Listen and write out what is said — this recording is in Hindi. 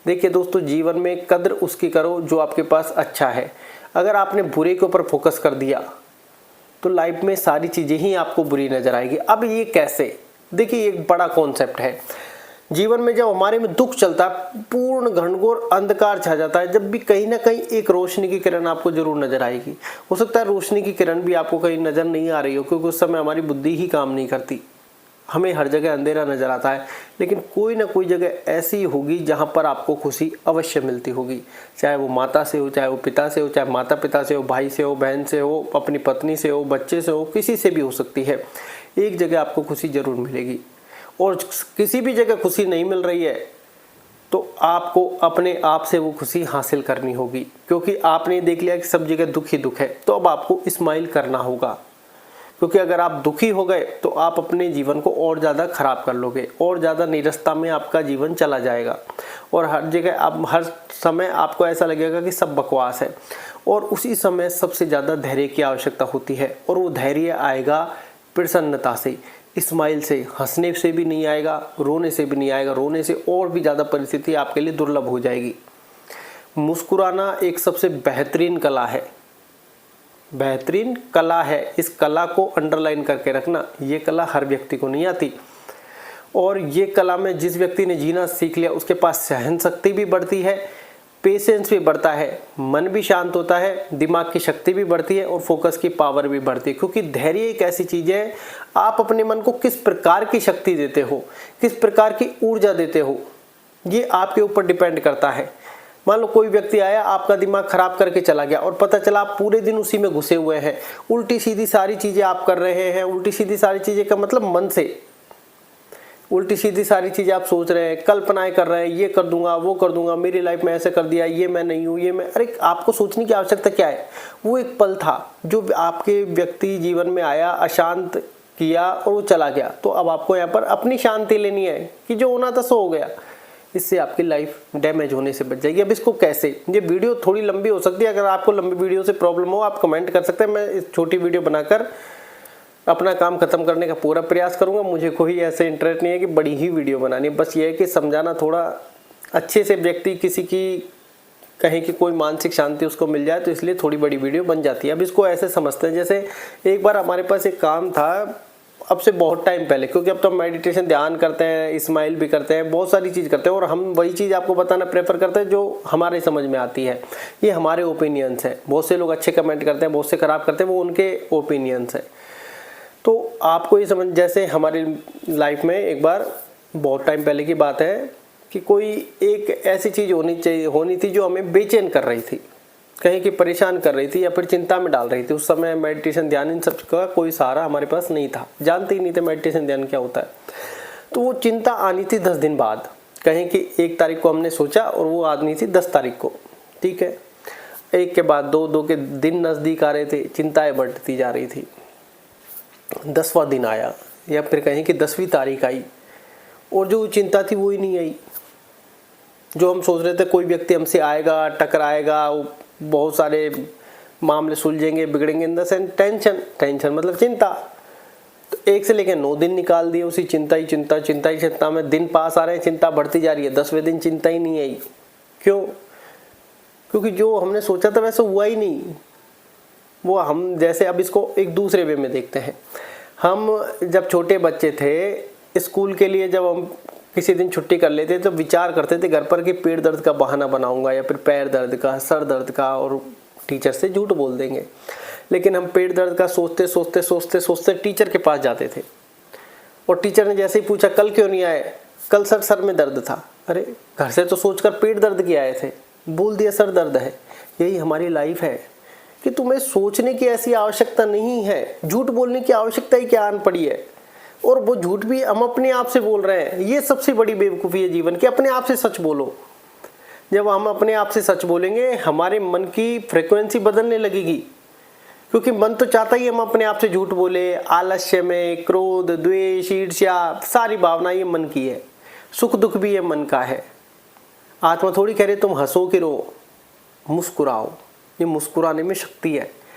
देखिए दोस्तों, जीवन में कद्र उसकी करो जो आपके पास अच्छा है। अगर आपने बुरे के ऊपर फोकस कर दिया तो लाइफ में सारी चीज़ें ही आपको बुरी नजर आएगी। अब ये कैसे? देखिए, एक बड़ा कॉन्सेप्ट है। जीवन में जब हमारे में दुख चलता है, पूर्ण घनघोर अंधकार छा जाता है, जब भी कहीं ना कहीं एक रोशनी की किरण आपको जरूर नजर आएगी। हो सकता है रोशनी की किरण भी आपको कहीं नजर नहीं आ रही हो, क्योंकि उस समय हमारी बुद्धि ही काम नहीं करती, हमें हर जगह अंधेरा नजर आता है। लेकिन कोई ना कोई जगह ऐसी होगी जहां पर आपको खुशी अवश्य मिलती होगी, चाहे वो माता से हो, चाहे वो पिता से हो, चाहे माता पिता से हो, भाई से हो, बहन से हो, अपनी पत्नी से हो, बच्चे से हो, किसी से भी हो सकती है। एक जगह आपको खुशी जरूर मिलेगी। और किसी भी जगह खुशी नहीं मिल रही है तो आपको अपने आप से वो खुशी हासिल करनी होगी, क्योंकि आपने देख लिया कि सब जगह दुख ही दुख है। तो अब आपको स्माइल करना होगा, क्योंकि अगर आप दुखी हो गए तो आप अपने जीवन को और ज़्यादा खराब कर लोगे, और ज़्यादा निरस्ता में आपका जीवन चला जाएगा, और हर जगह आप हर समय आपको ऐसा लगेगा कि सब बकवास है। और उसी समय सबसे ज़्यादा धैर्य की आवश्यकता होती है, और वो धैर्य आएगा प्रसन्नता से, स्माइल से। हंसने से भी नहीं आएगा, रोने से भी नहीं आएगा। रोने से और भी ज़्यादा परिस्थिति आपके लिए दुर्लभ हो जाएगी। मुस्कुराना एक सबसे बेहतरीन कला है, बेहतरीन कला है। इस कला को अंडरलाइन करके रखना। ये कला हर व्यक्ति को नहीं आती, और ये कला में जिस व्यक्ति ने जीना सीख लिया उसके पास सहन शक्ति भी बढ़ती है, पेशेंस भी बढ़ता है, मन भी शांत होता है, दिमाग की शक्ति भी बढ़ती है, और फोकस की पावर भी बढ़ती है। क्योंकि धैर्य एक ऐसी चीज है, आप अपने मन को किस प्रकार की शक्ति देते हो, किस प्रकार की ऊर्जा देते हो, ये आपके ऊपर डिपेंड करता है। मान लो कोई व्यक्ति आया, आपका दिमाग खराब करके चला गया, और पता चला आप पूरे दिन उसी में घुसे हुए हैं, उल्टी सीधी सारी चीजें आप कर रहे हैं। उल्टी सीधी सारी चीजें का मतलब मन से उल्टी सीधी सारी चीजें आप सोच रहे हैं, कल्पनाएं कर रहे हैं, ये कर दूंगा, वो कर दूंगा, मेरी लाइफ में ऐसे कर दिया, ये मैं नहीं हूं, ये मैं। अरे आपको सोचने की आवश्यकता क्या है? वो एक पल था जो आपके व्यक्ति जीवन में आया, अशांत किया और वो चला गया। तो अब आपको यहाँ पर अपनी शांति लेनी है कि जो होना था सो हो गया। इससे आपकी लाइफ डैमेज होने से बच जाएगी। अब इसको कैसे? ये वीडियो थोड़ी लंबी हो सकती है, अगर आपको लंबी वीडियो से प्रॉब्लम हो आप कमेंट कर सकते हैं। मैं इस छोटी वीडियो बनाकर अपना काम खत्म करने का पूरा प्रयास करूंगा। मुझे कोई ऐसे इंटरेस्ट नहीं है कि बड़ी ही वीडियो बनानी है, बस ये है कि समझाना थोड़ा अच्छे से, व्यक्ति किसी की कहीं की कोई मानसिक शांति उसको मिल जाए, तो इसलिए थोड़ी बड़ी वीडियो बन जाती है। अब इसको ऐसे समझते हैं, जैसे एक बार हमारे पास एक काम था, अब से बहुत टाइम पहले, क्योंकि अब तो हम मेडिटेशन ध्यान करते हैं, स्माइल भी करते हैं, बहुत सारी चीज़ करते हैं, और हम वही चीज़ आपको बताना प्रेफर करते हैं जो हमारे समझ में आती है। ये हमारे ओपिनियंस है। बहुत से लोग अच्छे कमेंट करते हैं, बहुत से खराब करते हैं, वो उनके ओपिनियंस है। तो आपको ये समझ, जैसे हमारी लाइफ में एक बार बहुत टाइम पहले की बात है कि कोई एक ऐसी चीज़ होनी थी जो हमें बेचैन कर रही थी, कहीं की परेशान कर रही थी, या फिर चिंता में डाल रही थी। उस समय मेडिटेशन ध्यान इन सब का कोई सहारा हमारे पास नहीं था, जानते ही नहीं थे मेडिटेशन ध्यान क्या होता है। तो वो चिंता आनी थी 10 दिन बाद, कहीं कि 1 तारीख को हमने सोचा और वो आनी थी 10 तारीख को। ठीक है, 1 के बाद 2 के दिन नज़दीक आ रहे थे, चिंताएं बढ़ती जा रही थी। 10वां दिन आया, या फिर कहें कि 10वीं तारीख आई, और जो चिंता थी वो ही नहीं आई। जो हम सोच रहे थे कोई व्यक्ति हमसे आएगा, टकराएगा, बहुत सारे मामले सुलझेंगे, बिगड़ेंगे, इन द सेंस टेंशन मतलब चिंता। तो 1 से लेकर 9 दिन निकाल दिए उसी चिंता में। दिन पास आ रहे हैं, चिंता बढ़ती जा रही है। 10वें दिन चिंता ही नहीं आई। क्यों? क्योंकि जो हमने सोचा था वैसे हुआ ही नहीं। वो हम जैसे, अब इसको एक दूसरे वे में देखते हैं। हम जब छोटे बच्चे थे, स्कूल के लिए जब हम किसी दिन छुट्टी कर लेते तो विचार करते थे घर पर कि पेट दर्द का बहाना बनाऊंगा, या फिर पैर दर्द का, सर दर्द का, और टीचर से झूठ बोल देंगे। लेकिन हम पेट दर्द का सोचते टीचर के पास जाते थे, और टीचर ने जैसे ही पूछा कल क्यों नहीं आए, कल सर में दर्द था। अरे घर से तो सोचकर पेट दर्द की आए थे, बोल दिया सर दर्द है। यही हमारी लाइफ है कि तुम्हें सोचने की ऐसी आवश्यकता नहीं है, झूठ बोलने की आवश्यकता ही क्या आन पड़ी है। और वो झूठ भी हम अपने आप से बोल रहे हैं। ये सबसे बड़ी बेवकूफ़ी है जीवन की, अपने आप से सच बोलो। जब हम अपने आप से सच बोलेंगे, हमारे मन की फ्रीक्वेंसी बदलने लगेगी, क्योंकि मन तो चाहता ही हम अपने आप से झूठ बोले। आलस्य में क्रोध, द्वेष, ईर्ष्या, सारी भावना ये मन की है। सुख दुख भी ये मन का है। आत्मा थोड़ी कह रही तुम हंसो कि रो, मुस्कुराओ। ये मुस्कुराने में शक्ति है।